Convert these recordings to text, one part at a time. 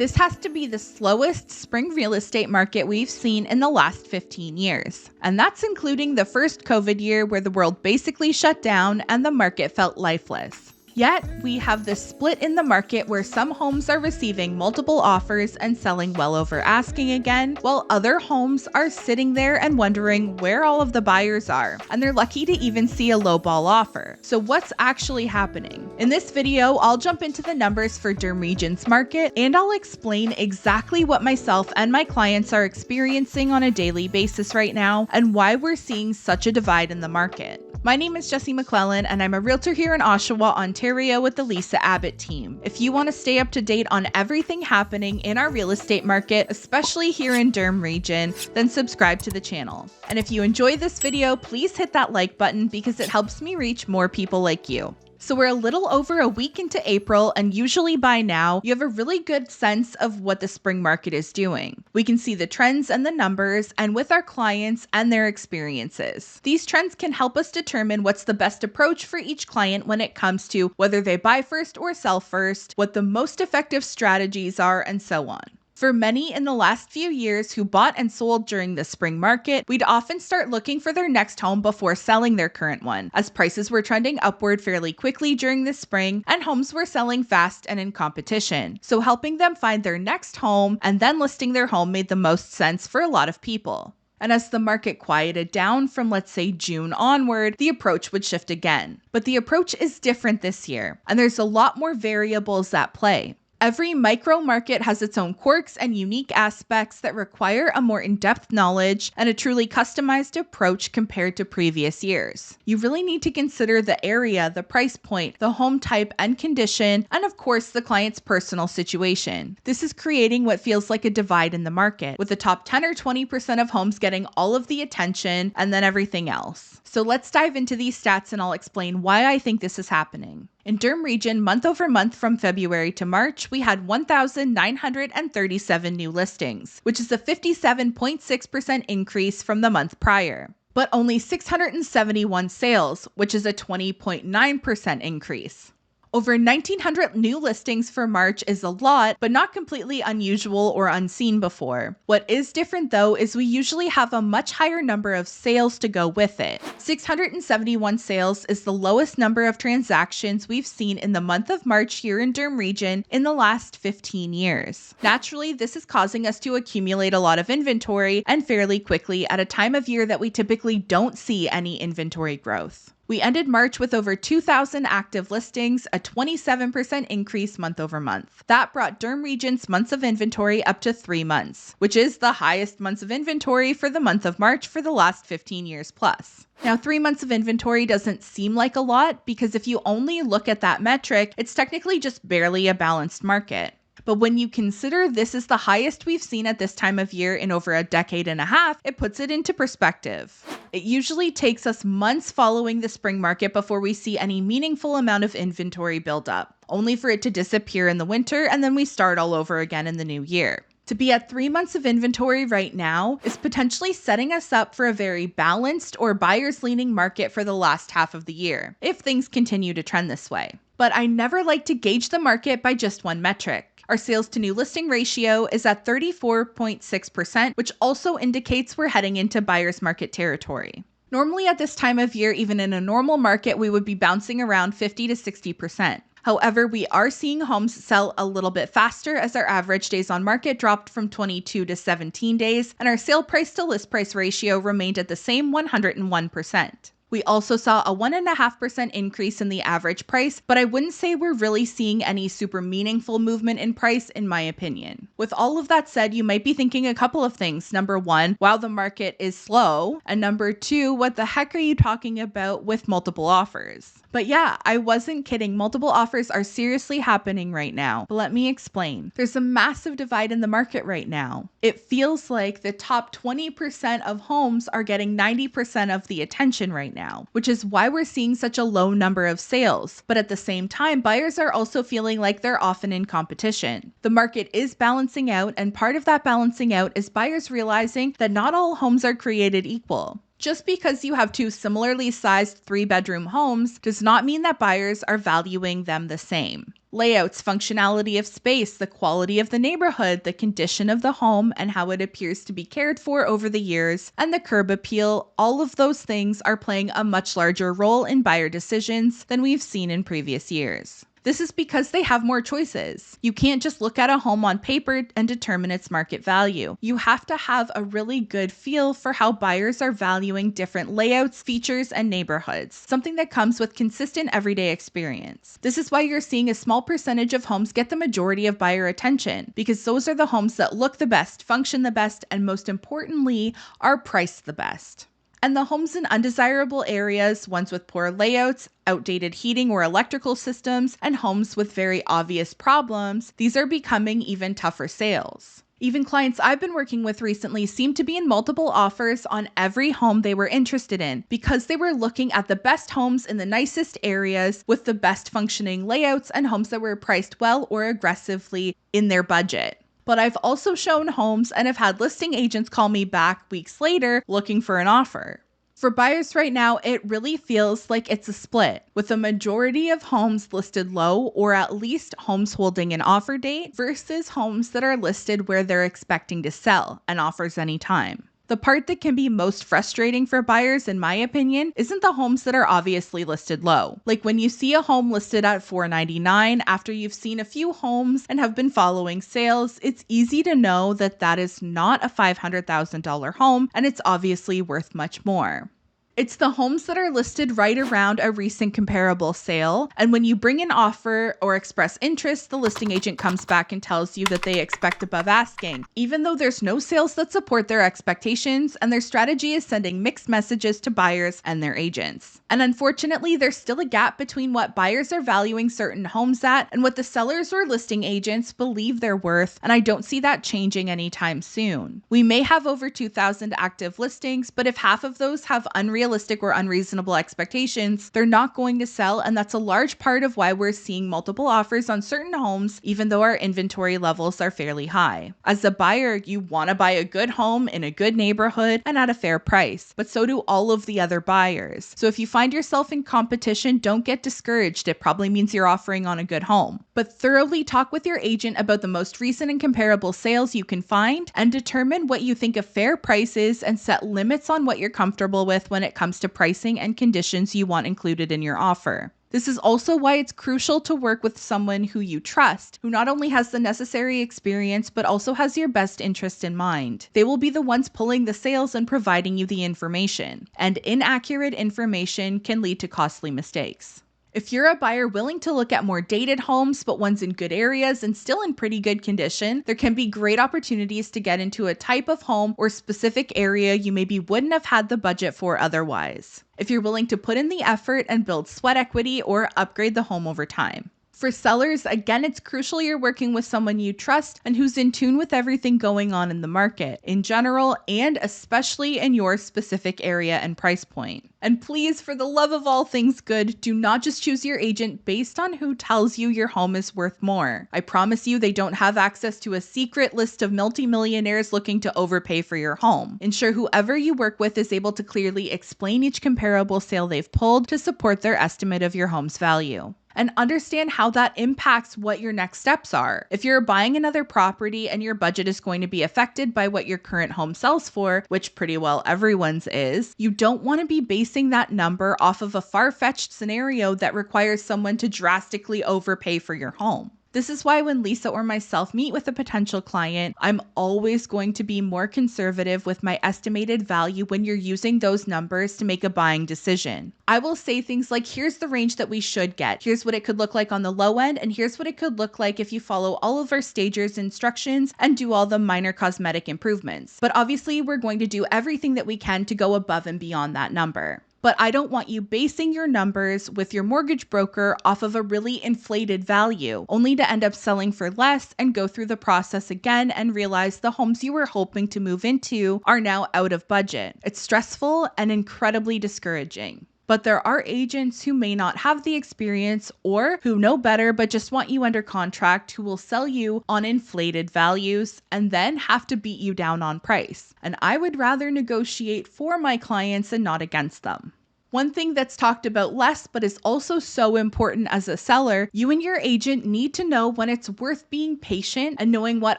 This has to be the slowest spring real estate market we've seen in the last 15 years. And that's including the first COVID year where the world basically shut down and the market felt lifeless. Yet, we have this split in the market where some homes are receiving multiple offers and selling well over asking again, while other homes are sitting there and wondering where all of the buyers are, and they're lucky to even see a lowball offer. So what's actually happening? In this video, I'll jump into the numbers for Durham Region's market, and I'll explain exactly what myself and my clients are experiencing on a daily basis right now, and why we're seeing such a divide in the market. My name is Jessie McClellan, and I'm a realtor here in Oshawa, Ontario with the Lisa Abbott team. If you want to stay up to date on everything happening in our real estate market, especially here in Durham Region, then subscribe to the channel. And if you enjoy this video, please hit that like button because it helps me reach more people like you. So we're a little over a week into April, and usually by now, you have a really good sense of what the spring market is doing. We can see the trends and the numbers, and with our clients and their experiences. These trends can help us determine what's the best approach for each client when it comes to whether they buy first or sell first, what the most effective strategies are, and so on. For many in the last few years who bought and sold during the spring market, we'd often start looking for their next home before selling their current one, as prices were trending upward fairly quickly during the spring and homes were selling fast and in competition. So helping them find their next home and then listing their home made the most sense for a lot of people. And as the market quieted down from, let's say, June onward, the approach would shift again. But the approach is different this year, and there's a lot more variables at play. Every micro market has its own quirks and unique aspects that require a more in-depth knowledge and a truly customized approach compared to previous years. You really need to consider the area, the price point, the home type and condition, and of course the client's personal situation. This is creating what feels like a divide in the market, with the top 10 or 20% of homes getting all of the attention and then everything else. So let's dive into these stats and I'll explain why I think this is happening. In Durham Region, month over month from February to March, we had 1,937 new listings, which is a 57.6% increase from the month prior. But only 671 sales, which is a 20.9% increase. Over 1,900 new listings for March is a lot, but not completely unusual or unseen before. What is different though is we usually have a much higher number of sales to go with it. 671 sales is the lowest number of transactions we've seen in the month of March here in Durham Region in the last 15 years. Naturally, this is causing us to accumulate a lot of inventory and fairly quickly at a time of year that we typically don't see any inventory growth. We ended March with over 2,000 active listings, a 27% increase month over month. That brought Durham Region's months of inventory up to 3 months, which is the highest months of inventory for the month of March for the last 15 years plus. Now, 3 months of inventory doesn't seem like a lot because if you only look at that metric, it's technically just barely a balanced market. But when you consider this is the highest we've seen at this time of year in over a decade and a half, it puts it into perspective. It usually takes us months following the spring market before we see any meaningful amount of inventory build up, only for it to disappear in the winter and then we start all over again in the new year. To be at 3 months of inventory right now is potentially setting us up for a very balanced or buyers leaning market for the last half of the year, if things continue to trend this way. But I never like to gauge the market by just one metric. Our sales to new listing ratio is at 34.6%, which also indicates we're heading into buyer's market territory. Normally at this time of year, even in a normal market, we would be bouncing around 50 to 60%. However, we are seeing homes sell a little bit faster as our average days on market dropped from 22 to 17 days, and our sale price to list price ratio remained at the same 101%. We also saw a 1.5% increase in the average price, but I wouldn't say we're really seeing any super meaningful movement in price in my opinion. With all of that said, you might be thinking a couple of things. Number one, wow, the market is slow. And number two, what the heck are you talking about with multiple offers? But yeah, I wasn't kidding. Multiple offers are seriously happening right now. But let me explain. There's a massive divide in the market right now. It feels like the top 20% of homes are getting 90% of the attention right now, which is why we're seeing such a low number of sales. But at the same time, buyers are also feeling like they're often in competition. The market is balancing out, and part of that balancing out is buyers realizing that not all homes are created equal. Just because you have two similarly sized 3-bedroom homes does not mean that buyers are valuing them the same. Layouts, functionality of space, the quality of the neighborhood, the condition of the home, and how it appears to be cared for over the years, and the curb appeal, all of those things are playing a much larger role in buyer decisions than we've seen in previous years. This is because they have more choices. You can't just look at a home on paper and determine its market value. You have to have a really good feel for how buyers are valuing different layouts, features, and neighborhoods, something that comes with consistent everyday experience. This is why you're seeing a small percentage of homes get the majority of buyer attention, because those are the homes that look the best, function the best, and most importantly, are priced the best. And the homes in undesirable areas, ones with poor layouts, outdated heating or electrical systems, and homes with very obvious problems, these are becoming even tougher sales. Even clients I've been working with recently seem to be in multiple offers on every home they were interested in because they were looking at the best homes in the nicest areas with the best functioning layouts and homes that were priced well or aggressively in their budget. But I've also shown homes and have had listing agents call me back weeks later looking for an offer. For buyers right now, it really feels like it's a split, with a majority of homes listed low or at least homes holding an offer date versus homes that are listed where they're expecting to sell and offers anytime. The part that can be most frustrating for buyers, in my opinion, isn't the homes that are obviously listed low. Like when you see a home listed at $499 after you've seen a few homes and have been following sales, it's easy to know that that is not a $500,000 home and it's obviously worth much more. It's the homes that are listed right around a recent comparable sale, and when you bring an offer or express interest, the listing agent comes back and tells you that they expect above asking, even though there's no sales that support their expectations, and their strategy is sending mixed messages to buyers and their agents. And unfortunately, there's still a gap between what buyers are valuing certain homes at and what the sellers or listing agents believe they're worth, and I don't see that changing anytime soon. We may have over 2,000 active listings, but if half of those have unrealistic or unreasonable expectations, they're not going to sell, and that's a large part of why we're seeing multiple offers on certain homes even though our inventory levels are fairly high. As a buyer, you want to buy a good home in a good neighborhood and at a fair price, but so do all of the other buyers. So if you find yourself in competition, don't get discouraged. It probably means you're offering on a good home. But thoroughly talk with your agent about the most recent and comparable sales you can find and determine what you think a fair price is and set limits on what you're comfortable with when it comes to pricing and conditions you want included in your offer. This is also why it's crucial to work with someone who you trust, who not only has the necessary experience, but also has your best interest in mind. They will be the ones pulling the sales and providing you the information, and inaccurate information can lead to costly mistakes. If you're a buyer willing to look at more dated homes, but ones in good areas and still in pretty good condition, there can be great opportunities to get into a type of home or specific area you maybe wouldn't have had the budget for otherwise. If you're willing to put in the effort and build sweat equity or upgrade the home over time. For sellers, again, it's crucial you're working with someone you trust and who's in tune with everything going on in the market in general and especially in your specific area and price point. And please, for the love of all things good, do not just choose your agent based on who tells you your home is worth more. I promise you they don't have access to a secret list of multimillionaires looking to overpay for your home. Ensure whoever you work with is able to clearly explain each comparable sale they've pulled to support their estimate of your home's value. And understand how that impacts what your next steps are. If you're buying another property and your budget is going to be affected by what your current home sells for, which pretty well everyone's is, you don't want to be basing that number off of a far-fetched scenario that requires someone to drastically overpay for your home. This is why when Lisa or myself meet with a potential client, I'm always going to be more conservative with my estimated value when you're using those numbers to make a buying decision. I will say things like, here's the range that we should get. Here's what it could look like on the low end, and here's what it could look like if you follow all of our stagers instructions and do all the minor cosmetic improvements. But obviously, we're going to do everything that we can to go above and beyond that number. But I don't want you basing your numbers with your mortgage broker off of a really inflated value, only to end up selling for less and go through the process again and realize the homes you were hoping to move into are now out of budget. It's stressful and incredibly discouraging. But there are agents who may not have the experience or who know better but just want you under contract who will sell you on inflated values and then have to beat you down on price. And I would rather negotiate for my clients and not against them. One thing that's talked about less but is also so important as a seller, you and your agent need to know when it's worth being patient and knowing what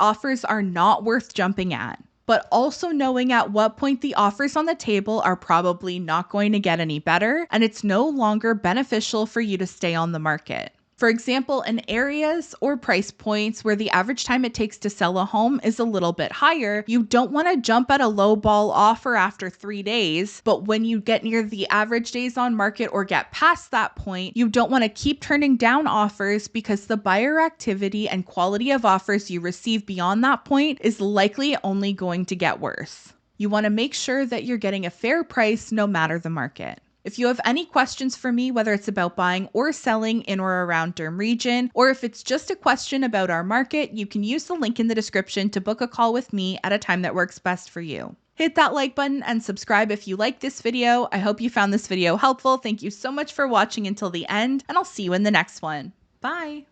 offers are not worth jumping at, but also knowing at what point the offers on the table are probably not going to get any better and it's no longer beneficial for you to stay on the market. For example, in areas or price points where the average time it takes to sell a home is a little bit higher, you don't want to jump at a low ball offer after 3 days, but when you get near the average days on market or get past that point, you don't want to keep turning down offers because the buyer activity and quality of offers you receive beyond that point is likely only going to get worse. You want to make sure that you're getting a fair price no matter the market. If you have any questions for me, whether it's about buying or selling in or around Durham region, or if it's just a question about our market, you can use the link in the description to book a call with me at a time that works best for you. Hit that like button and subscribe if you like this video. I hope you found this video helpful. Thank you so much for watching until the end, and I'll see you in the next one. Bye.